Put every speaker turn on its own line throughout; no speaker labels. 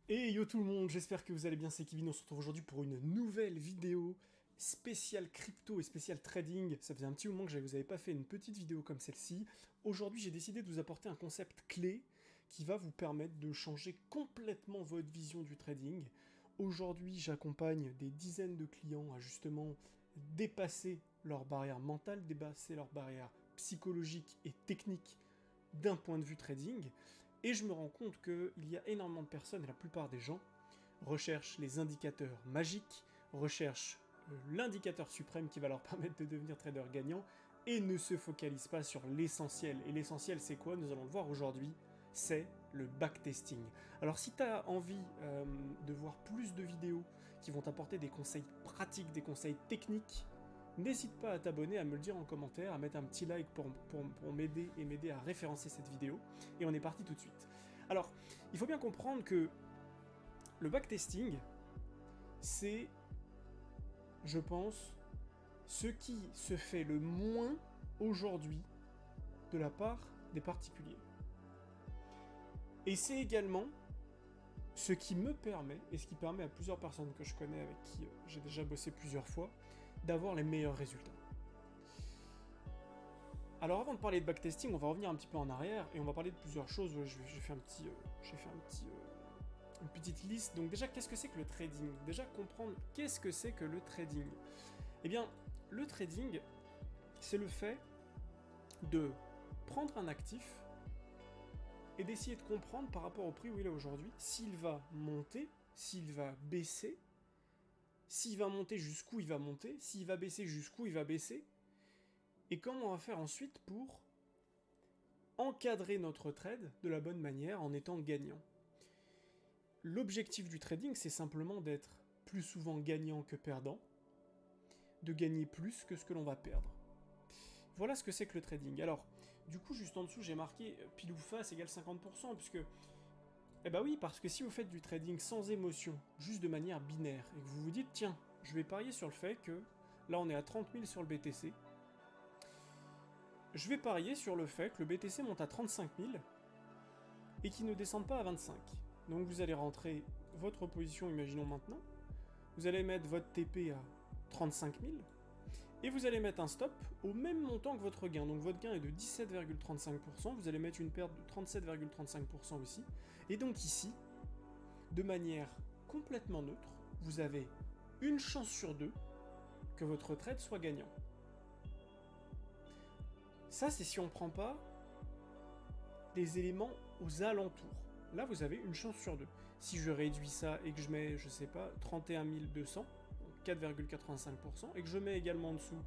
Et yo tout le monde, j'espère que vous allez bien, c'est Kevin, on se retrouve aujourd'hui pour une nouvelle vidéo spéciale crypto et spéciale trading. Ça faisait un petit moment que je vous avais pas fait une petite vidéo comme celle-ci. Aujourd'hui j'ai décidé de vous apporter un concept clé qui va vous permettre de changer complètement votre vision du trading. Aujourd'hui j'accompagne des dizaines de clients à justement dépasser leurs barrières mentales, dépasser leurs barrières psychologiques et techniques d'un point de vue trading. Et je me rends compte qu'il y a énormément de personnes, et la plupart des gens, recherchent les indicateurs magiques, recherchent l'indicateur suprême qui va leur permettre de devenir trader gagnant, et ne se focalisent pas sur l'essentiel. Et l'essentiel, c'est quoi? Nous allons le voir aujourd'hui, c'est le backtesting. Alors si tu as envie de voir plus de vidéos qui vont t'apporter des conseils pratiques, des conseils techniques, n'hésite pas à t'abonner, à me le dire en commentaire, à mettre un petit like pour m'aider et m'aider à référencer cette vidéo. Et on est parti tout de suite. Alors, il faut bien comprendre que le backtesting, c'est, je pense, ce qui se fait le moins aujourd'hui de la part des particuliers. Et c'est également ce qui me permet, et ce qui permet à plusieurs personnes que je connais, avec qui j'ai déjà bossé plusieurs fois, d'avoir les meilleurs résultats. Alors avant de parler de backtesting, on va revenir un petit peu en arrière et on va parler de plusieurs choses. J'ai fait une petite liste. Donc déjà, qu'est-ce que c'est que le trading? Déjà comprendre qu'est-ce que c'est que le trading. Eh bien, le trading, c'est le fait de prendre un actif et d'essayer de comprendre par rapport au prix où il est aujourd'hui, s'il va monter, s'il va baisser, s'il va monter jusqu'où il va monter, s'il va baisser jusqu'où il va baisser, et comment on va faire ensuite pour encadrer notre trade de la bonne manière en étant gagnant. L'objectif du trading, c'est simplement d'être plus souvent gagnant que perdant, de gagner plus que ce que l'on va perdre. Voilà ce que c'est que le trading. Alors, du coup, juste en dessous, j'ai marqué pile ou face égale 50%, puisque... Eh bah oui, parce que si vous faites du trading sans émotion, juste de manière binaire, et que vous vous dites, tiens, je vais parier sur le fait que, là on est à 30 000 sur le BTC, je vais parier sur le fait que le BTC monte à 35 000, et qu'il ne descende pas à 25. Donc vous allez rentrer votre position, imaginons maintenant, vous allez mettre votre TP à 35 000, et vous allez mettre un stop au même montant que votre gain. Donc votre gain est de 17,35%, vous allez mettre une perte de 37,35% aussi. Et donc ici, de manière complètement neutre, vous avez une chance sur deux que votre trade soit gagnant. Ça, c'est si on ne prend pas des éléments aux alentours. Là, vous avez une chance sur deux. Si je réduis ça et que je mets, je sais pas, 31 200, 4,85%, et que je mets également en dessous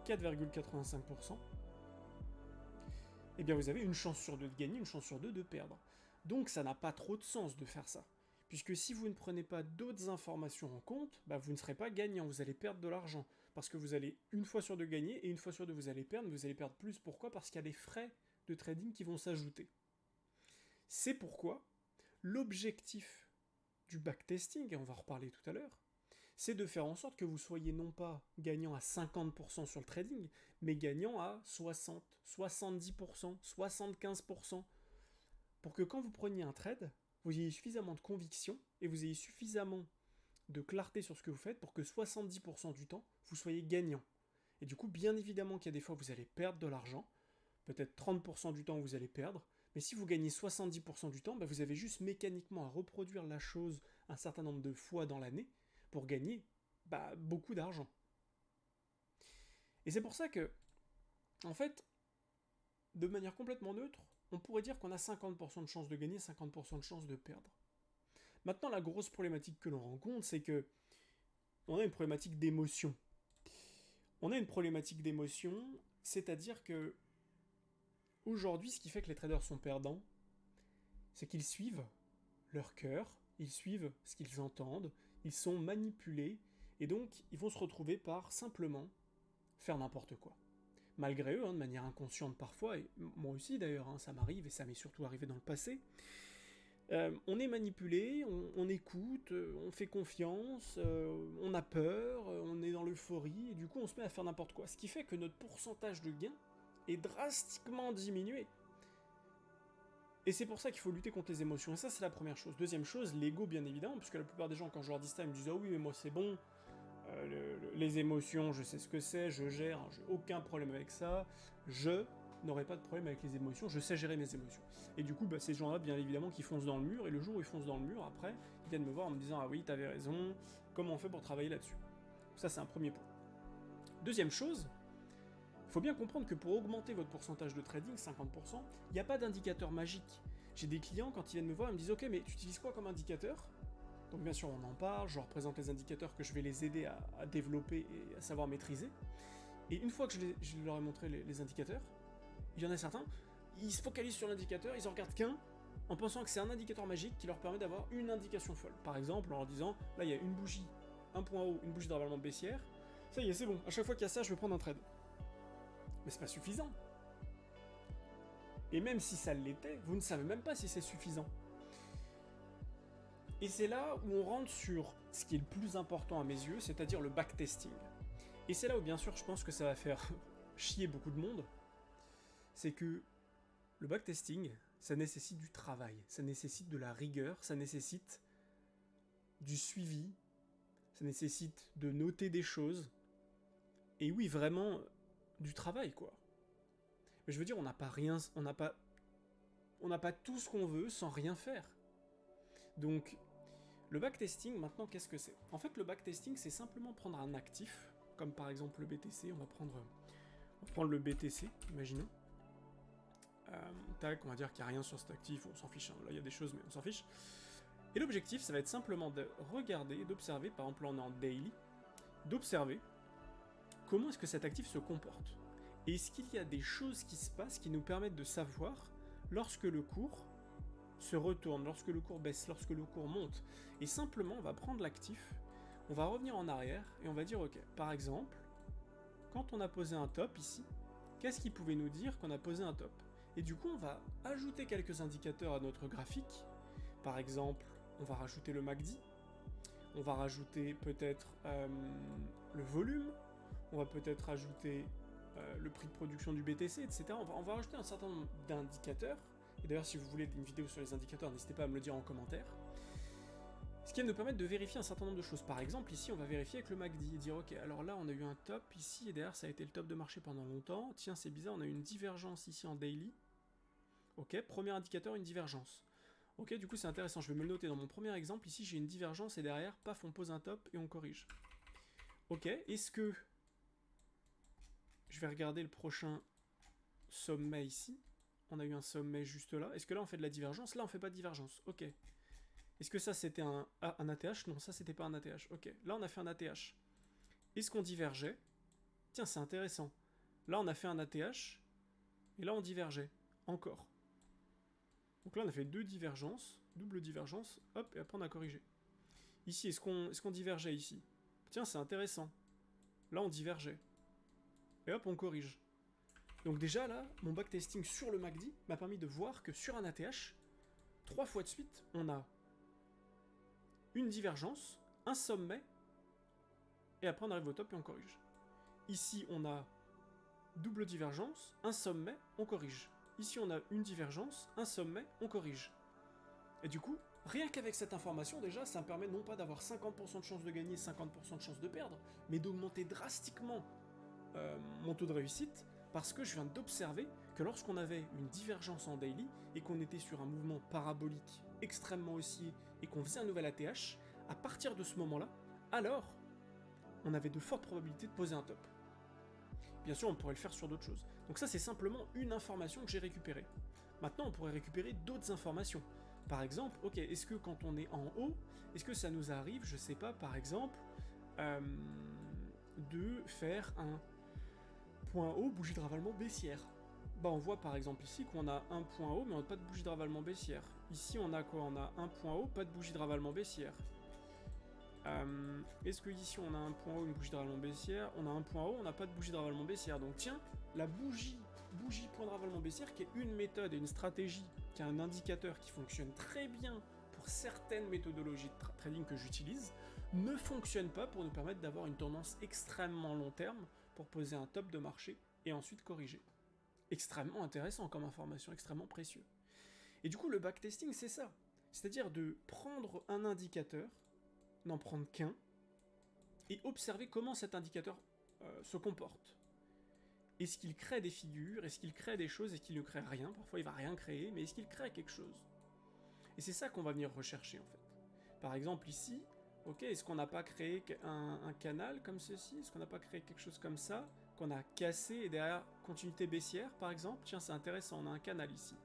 4,85%, eh bien vous avez une chance sur deux de gagner, une chance sur deux de perdre. Donc ça n'a pas trop de sens de faire ça. Puisque si vous ne prenez pas d'autres informations en compte, bah vous ne serez pas gagnant, vous allez perdre de l'argent. Parce que vous allez une fois sur deux gagner, et une fois sur deux vous allez perdre plus. Pourquoi? Parce qu'il y a des frais de trading qui vont s'ajouter. C'est pourquoi l'objectif du backtesting, et on va en reparler tout à l'heure, c'est de faire en sorte que vous soyez non pas gagnant à 50% sur le trading, mais gagnant à 60, 70%, 75%, pour que quand vous preniez un trade, vous ayez suffisamment de conviction et vous ayez suffisamment de clarté sur ce que vous faites pour que 70% du temps, vous soyez gagnant. Et du coup, bien évidemment qu'il y a des fois où vous allez perdre de l'argent, peut-être 30% du temps où vous allez perdre, mais si vous gagnez 70% du temps, bah vous avez juste mécaniquement à reproduire la chose un certain nombre de fois dans l'année pour gagner beaucoup d'argent. Et c'est pour ça que, en fait, de manière complètement neutre, on pourrait dire qu'on a 50% de chances de gagner, 50% de chances de perdre. Maintenant, la grosse problématique que l'on rencontre, c'est que on a une problématique d'émotion. On a une problématique d'émotion, c'est-à-dire que aujourd'hui, ce qui fait que les traders sont perdants, c'est qu'ils suivent leur cœur, ils suivent ce qu'ils entendent, ils sont manipulés, et donc ils vont se retrouver par simplement faire n'importe quoi. Malgré eux, de manière inconsciente parfois, et moi aussi d'ailleurs, ça m'arrive, et ça m'est surtout arrivé dans le passé, on est manipulé, on écoute, on fait confiance, on a peur, on est dans l'euphorie, et du coup on se met à faire n'importe quoi. Ce qui fait que notre pourcentage de gain est drastiquement diminué. Et c'est pour ça qu'il faut lutter contre les émotions. Et ça, c'est la première chose. Deuxième chose, l'ego, bien évidemment, puisque la plupart des gens, quand je leur dis ça, ils me disent « Ah oui, mais moi, c'est bon. Les émotions, je sais ce que c'est, je gère, j'ai aucun problème avec ça. Je n'aurai pas de problème avec les émotions, je sais gérer mes émotions. » Et du coup, bah, ces gens-là, bien évidemment, qui foncent dans le mur, et le jour où ils foncent dans le mur, après, ils viennent me voir en me disant « Ah oui, t'avais raison, comment on fait pour travailler là-dessus ?» Ça, c'est un premier point. Deuxième chose, il faut bien comprendre que pour augmenter votre pourcentage de trading, 50%, il n'y a pas d'indicateur magique. J'ai des clients, quand ils viennent me voir, ils me disent « Ok, mais tu utilises quoi comme indicateur ?» Donc bien sûr, on en parle, je leur présente les indicateurs que je vais les aider à développer et à savoir maîtriser. Et une fois que je leur ai montré les indicateurs, il y en a certains, ils se focalisent sur l'indicateur, ils en regardent qu'un, en pensant que c'est un indicateur magique qui leur permet d'avoir une indication folle. Par exemple, en leur disant, là il y a une bougie, un point haut, une bougie de ravalement baissière, ça y est, c'est bon, à chaque fois qu'il y a ça, je vais prendre un trade. Mais c'est pas suffisant. Et même si ça l'était, vous ne savez même pas si c'est suffisant. Et c'est là où on rentre sur ce qui est le plus important à mes yeux, c'est-à-dire le backtesting. Et c'est là où bien sûr je pense que ça va faire chier beaucoup de monde, c'est que le backtesting, ça nécessite du travail, ça nécessite de la rigueur, ça nécessite du suivi, ça nécessite de noter des choses, et oui, vraiment, du travail, quoi. Mais je veux dire, on n'a pas tout ce qu'on veut sans rien faire. Donc, le backtesting, maintenant, qu'est-ce que c'est? En fait, le backtesting, c'est simplement prendre un actif, comme par exemple le BTC, on va prendre le BTC, imaginons. Tac, on va dire qu'il n'y a rien sur cet actif, on s'en fiche, hein. Là il y a des choses, mais on s'en fiche. Et l'objectif, ça va être simplement de regarder, d'observer, par exemple là on est en daily, d'observer comment est-ce que cet actif se comporte. Et est-ce qu'il y a des choses qui se passent qui nous permettent de savoir lorsque le cours se retourne, lorsque le cours baisse, lorsque le cours monte. Et simplement, on va prendre l'actif, on va revenir en arrière, et on va dire, ok, par exemple, quand on a posé un top ici, qu'est-ce qui pouvait nous dire qu'on a posé un top? Et du coup, on va ajouter quelques indicateurs à notre graphique. Par exemple, on va rajouter le MACD, on va rajouter peut-être le volume, on va peut-être rajouter le prix de production du BTC, etc. On va rajouter un certain nombre d'indicateurs. Et d'ailleurs, si vous voulez une vidéo sur les indicateurs, n'hésitez pas à me le dire en commentaire. Ce qui va nous permettre de vérifier un certain nombre de choses. Par exemple, ici, on va vérifier avec le MACD et dire, ok, alors là, on a eu un top ici, et derrière, ça a été le top de marché pendant longtemps. Tiens, c'est bizarre, on a eu une divergence ici en daily. Ok, premier indicateur, une divergence. Ok, du coup, c'est intéressant, je vais me le noter dans mon premier exemple. Ici, j'ai une divergence, et derrière, paf, on pose un top et on corrige. Ok, est-ce que... Je vais regarder le prochain sommet ici. On a eu un sommet juste là. Est-ce que là, on fait de la divergence? Là, on fait pas de divergence. Ok. Est-ce que ça, c'était un ATH? Non, ça, c'était pas un ATH. Ok. Là, on a fait un ATH. Est-ce qu'on divergeait? Tiens, c'est intéressant. Là, on a fait un ATH. Et là, on divergeait. Encore. Donc là, on a fait deux divergences. Double divergence. Hop, et après, on a corrigé. Ici, est-ce qu'on divergeait ici? Tiens, c'est intéressant. Là, on divergeait. Et hop, on corrige. Donc déjà, là, mon backtesting sur le MACD m'a permis de voir que sur un ATH, 3 fois de suite, on a une divergence, un sommet, et après on arrive au top et on corrige. Ici, on a double divergence, un sommet, on corrige. Ici, on a une divergence, un sommet, on corrige. Et du coup, rien qu'avec cette information, déjà, ça me permet non pas d'avoir 50% de chance de gagner, 50% de chance de perdre, mais d'augmenter drastiquement mon taux de réussite, parce que je viens d'observer que lorsqu'on avait une divergence en daily, et qu'on était sur un mouvement parabolique extrêmement haussier, et qu'on faisait un nouvel ATH, à partir de ce moment-là, alors, on avait de fortes probabilités de poser un top. Bien sûr, on pourrait le faire sur d'autres choses. Donc ça, c'est simplement une information que j'ai récupérée. Maintenant, on pourrait récupérer d'autres informations. Par exemple, ok, est-ce que quand on est en haut, est-ce que ça nous arrive, je sais pas, par exemple, de faire un point haut, bougie de ravalement baissière? Bah on voit par exemple ici qu'on a un point haut, mais on n'a pas de bougie de ravalement baissière. Ici, on a quoi? On a un point haut, pas de bougie de ravalement baissière. Est-ce que ici on a un point haut, une bougie de ravalement baissière? On a un point haut, on n'a pas de bougie de ravalement baissière. Donc tiens, la bougie point de ravalement baissière, qui est une méthode et une stratégie, qui est un indicateur qui fonctionne très bien pour certaines méthodologies de trading que j'utilise, ne fonctionne pas pour nous permettre d'avoir une tendance extrêmement long terme pour poser un top de marché et ensuite corriger. Extrêmement intéressant comme information, extrêmement précieux. Et du coup, le backtesting, c'est ça. C'est-à-dire de prendre un indicateur, n'en prendre qu'un, et observer comment cet indicateur se comporte. Est-ce qu'il crée des figures? Est-ce qu'il crée des choses? Est-ce qu'il ne crée rien? Parfois, il va rien créer, mais est-ce qu'il crée quelque chose? Et c'est ça qu'on va venir rechercher, en fait. Par exemple, ici, ok, est-ce qu'on n'a pas créé un canal comme ceci? Est-ce qu'on n'a pas créé quelque chose comme ça? Qu'on a cassé, et derrière, continuité baissière, par exemple? Tiens, c'est intéressant, on a un canal ici.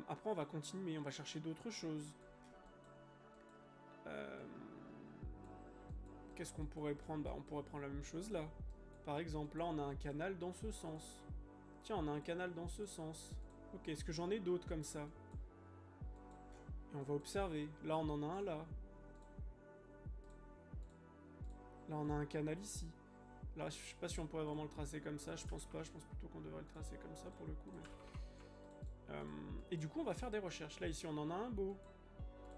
Après, on va continuer, on va chercher d'autres choses. Qu'est-ce qu'on pourrait prendre? Bah, on pourrait prendre la même chose là. Par exemple, là, on a un canal dans ce sens. Tiens, on a un canal dans ce sens. Ok, est-ce que j'en ai d'autres comme ça? Et on va observer. Là, on en a un là. Là, on a un canal ici. Là, je sais pas si on pourrait vraiment le tracer comme ça. Je pense pas. Je pense plutôt qu'on devrait le tracer comme ça pour le coup. Mais... et du coup, on va faire des recherches. Là, ici, on en a un beau.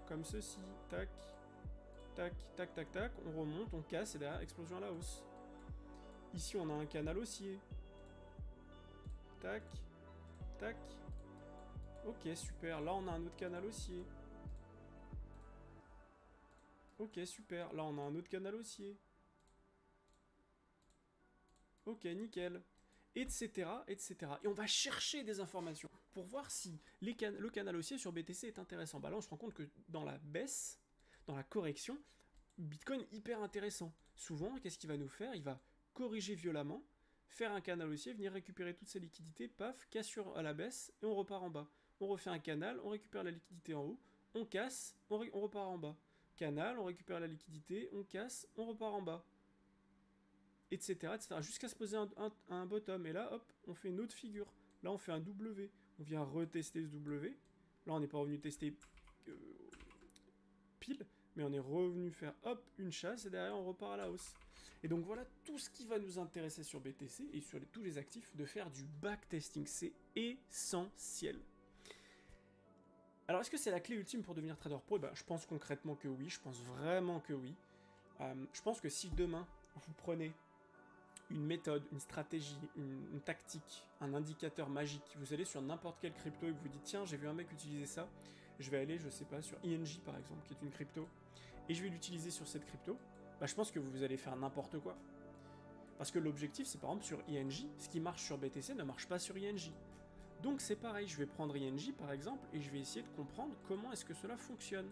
Comme ceci. Tac. Tac, tac, tac, tac. On remonte, on casse et derrière, explosion à la hausse. Ici, on a un canal haussier. Tac. Tac. Ok, super. Là, on a un autre canal haussier. Ok, super. Là, on a un autre canal haussier. Ok, nickel. Etc, etc. Et on va chercher des informations pour voir si le canal haussier sur BTC est intéressant. Bah là, on se rend compte que dans la baisse, dans la correction, Bitcoin hyper intéressant. Souvent, qu'est-ce qu'il va nous faire? Il va corriger violemment, faire un canal haussier, venir récupérer toutes ses liquidités, paf, cassure à la baisse, et on repart en bas. On refait un canal, on récupère la liquidité en haut, on casse, on repart en bas. Canal, on récupère la liquidité, on casse, on repart en bas. Etc. etc. Jusqu'à se poser un bottom. Et là, hop, on fait une autre figure. Là, on fait un W. On vient retester ce W. Là, on n'est pas revenu tester pile, mais on est revenu faire, hop, une chasse, et derrière, on repart à la hausse. Et donc, voilà tout ce qui va nous intéresser sur BTC et sur tous les actifs, de faire du backtesting. C'est essentiel. Alors, est-ce que c'est la clé ultime pour devenir trader pro? Je pense concrètement que oui. Je pense vraiment que oui. Je pense que si demain, vous prenez une méthode, une stratégie, une tactique, un indicateur magique, vous allez sur n'importe quelle crypto et vous vous dites tiens, j'ai vu un mec utiliser ça, je vais aller, je sais pas, sur INJ par exemple, qui est une crypto, et je vais l'utiliser sur cette crypto, je pense que vous allez faire n'importe quoi. Parce que l'objectif, c'est par exemple sur INJ, ce qui marche sur BTC ne marche pas sur INJ. Donc c'est pareil, je vais prendre INJ par exemple, et je vais essayer de comprendre comment est-ce que cela fonctionne.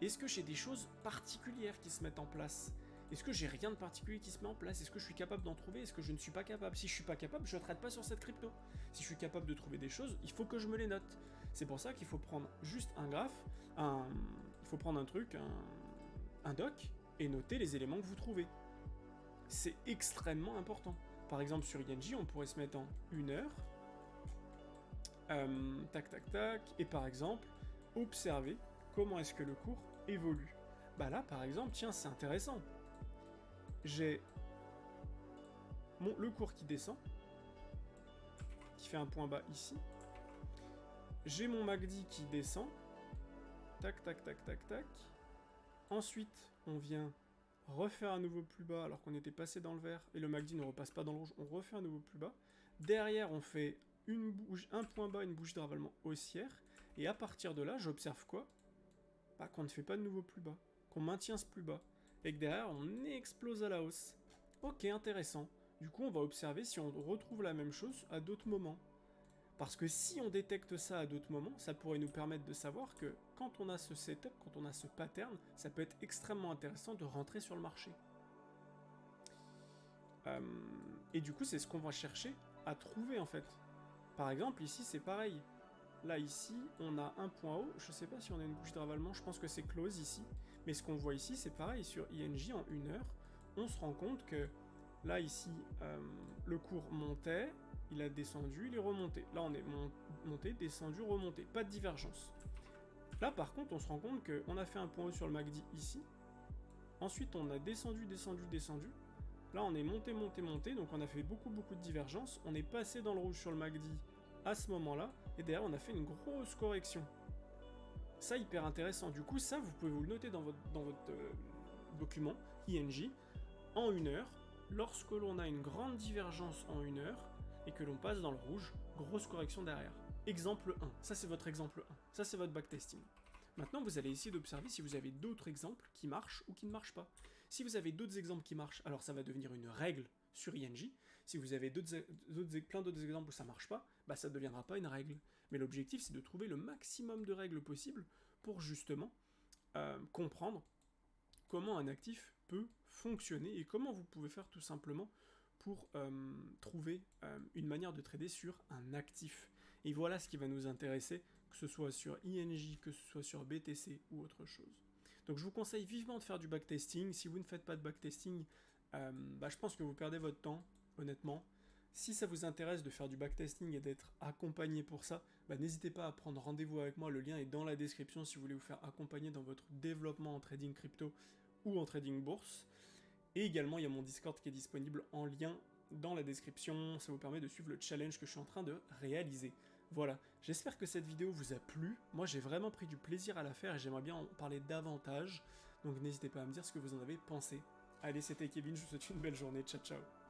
Est-ce que j'ai des choses particulières qui se mettent en place? Est-ce que j'ai rien de particulier qui se met en place? Est-ce que je suis capable d'en trouver? Est-ce que je ne suis pas capable? Si je suis pas capable, je ne traite pas sur cette crypto. Si je suis capable de trouver des choses, il faut que je me les note. C'est pour ça qu'il faut prendre juste un graphe, il faut prendre un truc, un doc, et noter les éléments que vous trouvez. C'est extrêmement important. Par exemple, sur INJ, on pourrait se mettre en 1 heure. Tac, tac, tac. Et par exemple, observer comment est-ce que le cours évolue. Là, par exemple, tiens, c'est intéressant. J'ai le cours qui descend, qui fait un point bas ici. J'ai mon MACD qui descend. Tac, tac, tac, tac, tac. Ensuite, on vient refaire un nouveau plus bas alors qu'on était passé dans le vert et le MACD ne repasse pas dans le rouge. On refait un nouveau plus bas. Derrière, on fait un point bas, une bougie de ravalement haussière. Et à partir de là, j'observe quoi? Qu'on ne fait pas de nouveau plus bas. Qu'on maintient ce plus bas. Et que derrière, on explose à la hausse. Ok, intéressant. Du coup, on va observer si on retrouve la même chose à d'autres moments. Parce que si on détecte ça à d'autres moments, ça pourrait nous permettre de savoir que quand on a ce setup, quand on a ce pattern, ça peut être extrêmement intéressant de rentrer sur le marché. Et du coup, c'est ce qu'on va chercher à trouver en fait. Par exemple, ici, c'est pareil. Là, ici, on a un point haut. Je sais pas si on a une bougie de ravalement, je pense que c'est close ici. Mais ce qu'on voit ici, c'est pareil. Sur INJ, en 1 heure, on se rend compte que là, ici, le cours montait, il a descendu, il est remonté. Là, on est monté, descendu, remonté. Pas de divergence. Là, par contre, on se rend compte qu'on a fait un point haut sur le MACD ici. Ensuite, on a descendu, descendu, descendu. Là, on est monté, monté, monté. Donc, on a fait beaucoup, beaucoup de divergences. On est passé dans le rouge sur le MACD à ce moment-là. Et derrière, on a fait une grosse correction. Ça, hyper intéressant. Du coup, ça, vous pouvez vous le noter dans votre document INJ. En 1 heure, lorsque l'on a une grande divergence en 1 heure, et que l'on passe dans le rouge, grosse correction derrière. exemple 1. Ça, c'est votre exemple 1. Ça, c'est votre backtesting. Maintenant, vous allez essayer d'observer si vous avez d'autres exemples qui marchent ou qui ne marchent pas. Si vous avez d'autres exemples qui marchent, alors ça va devenir une règle sur ING. Si vous avez plein d'autres exemples où ça ne marche pas, bah ça ne deviendra pas une règle. Mais l'objectif, c'est de trouver le maximum de règles possibles pour justement comprendre comment un actif peut fonctionner et comment vous pouvez faire tout simplement pour trouver une manière de trader sur un actif. Et voilà ce qui va nous intéresser, que ce soit sur ING, que ce soit sur BTC ou autre chose. Donc je vous conseille vivement de faire du backtesting. Si vous ne faites pas de backtesting, je pense que vous perdez votre temps, honnêtement. Si ça vous intéresse de faire du backtesting et d'être accompagné pour ça, n'hésitez pas à prendre rendez-vous avec moi. Le lien est dans la description si vous voulez vous faire accompagner dans votre développement en trading crypto ou en trading bourse. Et également, il y a mon Discord qui est disponible en lien dans la description. Ça vous permet de suivre le challenge que je suis en train de réaliser. Voilà, j'espère que cette vidéo vous a plu. Moi, j'ai vraiment pris du plaisir à la faire et j'aimerais bien en parler davantage. Donc n'hésitez pas à me dire ce que vous en avez pensé. Allez, c'était Kevin, je vous souhaite une belle journée. Ciao, ciao.